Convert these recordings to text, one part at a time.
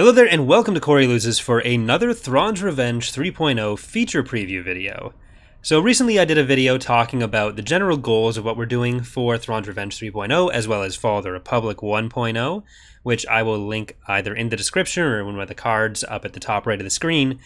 Hello there and welcome to Corey Loses for another Thrawn's Revenge 3.0 feature preview video. So recently I did a video talking about the general goals of what we're doing for Thrawn's Revenge 3.0 as well as Fall of the Republic 1.0, which I will link either in the description or in one of the cards up at the top right of the screen.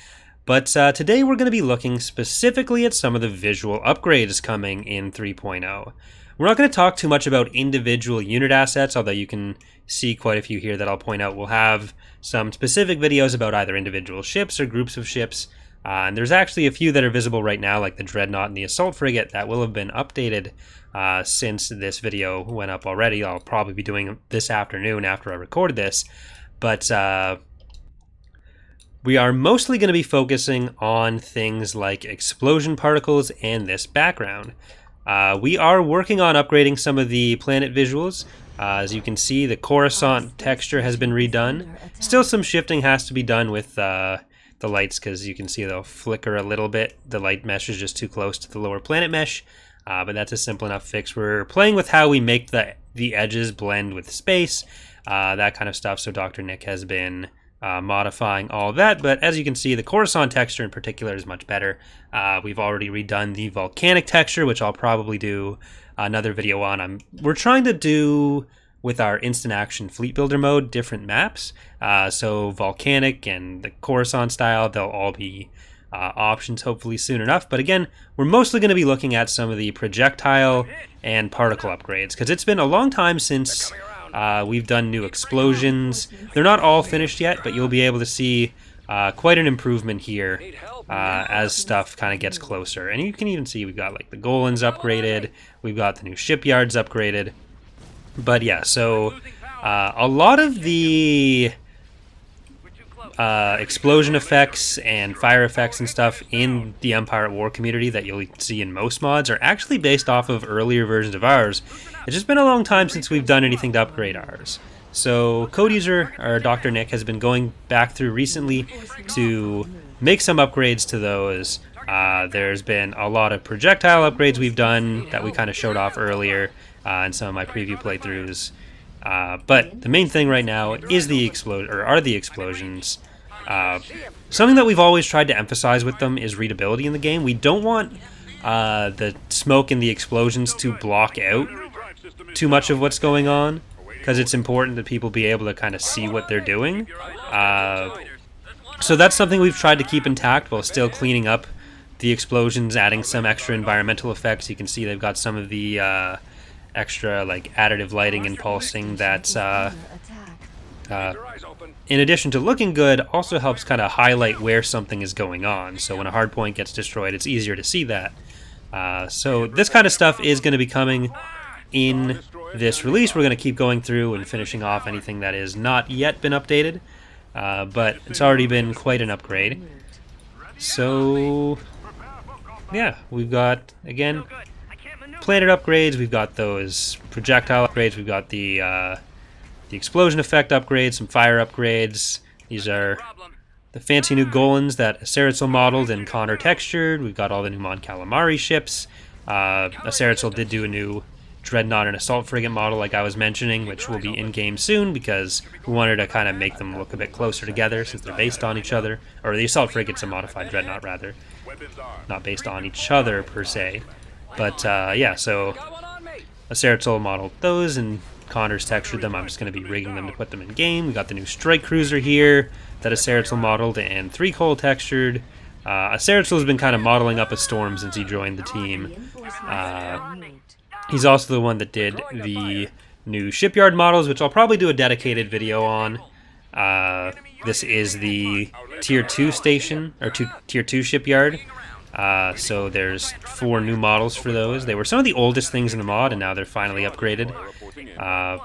But today we're going to be looking specifically at some of the visual upgrades coming in 3.0. We're not going to talk too much about individual unit assets, although you can see quite a few here that I'll point out. We'll have some specific videos about either individual ships or groups of ships, and there's actually a few that are visible right now, like the Dreadnought and the Assault Frigate, that will have been updated since this video went up already. I'll probably be doing it this afternoon after I recorded this, but we are mostly going to be focusing on things like explosion particles and this background. We are working on upgrading some of the planet visuals. As you can see, the Coruscant texture has been redone. Still some shifting has to be done with the lights, because you can see they'll flicker a little bit. The light mesh is just too close to the lower planet mesh, but that's a simple enough fix. We're playing with how we make the edges blend with space, that kind of stuff, so Dr. Nick has been modifying all of that, but as you can see, the Coruscant texture in particular is much better. We've already redone the volcanic texture, which I'll probably do another video on. We're trying to do, with our instant action fleet builder mode, different maps. So volcanic and the Coruscant style, they'll all be options hopefully soon enough. But again, we're mostly going to be looking at some of the projectile and particle upgrades, because it's been a long time since we've done new explosions. They're not all finished yet, but you'll be able to see quite an improvement here as stuff kind of gets closer. And you can even see we've got like the Golans upgraded, we've got the new shipyards upgraded. But yeah, so a lot of the explosion effects and fire effects and stuff in the Empire at War community that you'll see in most mods are actually based off of earlier versions of ours. It's just been a long time since we've done anything to upgrade ours. So code user, or Dr. Nick, has been going back through recently to make some upgrades to those. There's been a lot of projectile upgrades we've done that we kind of showed off earlier in some of my preview playthroughs. But the main thing right now is the explosions. Something that we've always tried to emphasize with them is readability in the game. We don't want the smoke and the explosions to block out too much of what's going on, because it's important that people be able to kind of see what they're doing. So that's something we've tried to keep intact while still cleaning up the explosions, adding some extra environmental effects. You can see they've got some of the extra like additive lighting and pulsing that's in addition to looking good, also helps kind of highlight where something is going on. So when a hard point gets destroyed, it's easier to see that. So this kind of stuff is going to be coming in this release. We're going to keep going through and finishing off anything that has not yet been updated, but it's already been quite an upgrade. So yeah, we've got, again, planet upgrades, we've got those projectile upgrades, we've got the explosion effect upgrades, some fire upgrades. These are the fancy new Golans that Aceretzel modeled and Connor textured. We've got all the new Mon Calamari ships. Aceretzel did do a new Dreadnought and Assault Frigate model, like I was mentioning, which will be in-game soon, because we wanted to kind of make them look a bit closer together since they're based on each other. Or the Assault Frigate's a modified Dreadnought, rather. Not based on each other, per se. But, yeah, so Aceretzel modeled those, and Connor's textured them. I'm just going to be rigging them to put them in game. We got the new Strike Cruiser here that Aceretzel modeled and 3-Cole textured. Aceretzel has been kind of modeling up a storm since he joined the team. He's also the one that did the new shipyard models, which I'll probably do a dedicated video on. This is the Tier 2 station, or Tier 2 shipyard. So there's 4 new models for those. They were some of the oldest things in the mod, and now they're finally upgraded. But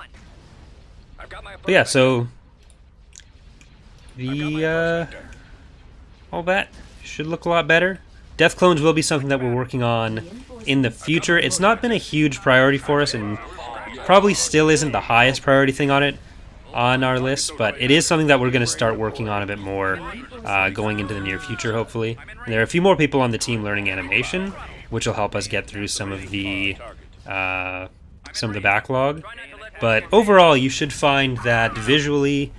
yeah, so all that should look a lot better. Death clones will be something that we're working on in the future. It's not been a huge priority for us, and probably still isn't the highest priority thing on our list, but it is something that we're going to start working on a bit more going into the near future, hopefully. And there are a few more people on the team learning animation, which will help us get through some of the backlog. But overall, you should find that visually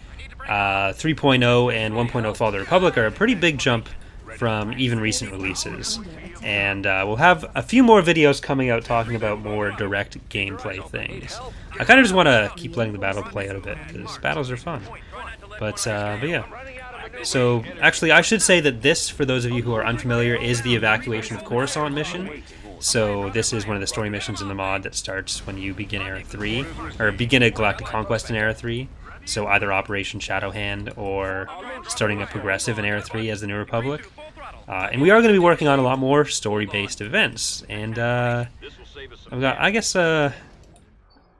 3.0 and 1.0 Fall of the Republic are a pretty big jump from even recent releases. And we'll have a few more videos coming out talking about more direct gameplay things. I kind of just want to keep letting the battle play out a bit, because battles are fun. But yeah. So, actually, I should say that this, for those of you who are unfamiliar, is the Evacuation of Coruscant mission. So this is one of the story missions in the mod that starts when you begin Era 3, or begin a Galactic Conquest in Era 3. So either Operation Shadowhand or starting a progressive in Era 3 as the New Republic. And we are going to be working on a lot more story-based events. And I guess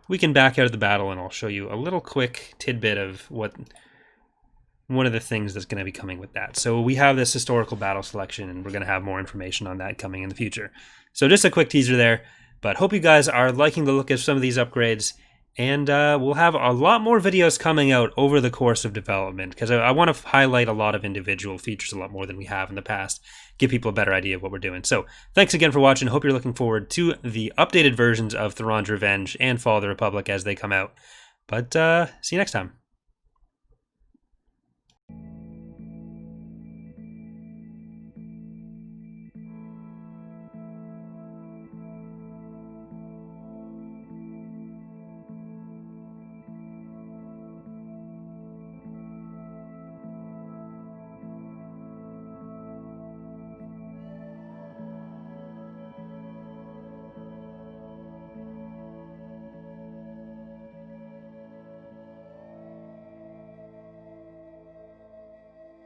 we can back out of the battle and I'll show you a little quick tidbit of what one of the things that's going to be coming with that. So we have this historical battle selection, and we're going to have more information on that coming in the future. So just a quick teaser there, but hope you guys are liking the look of some of these upgrades, and we'll have a lot more videos coming out over the course of development, because I want to highlight a lot of individual features a lot more than we have in the past, give people a better idea of what we're doing. So thanks again for watching. Hope you're looking forward to the updated versions of Thrawn's Revenge and Fall of the Republic as they come out. But see you next time.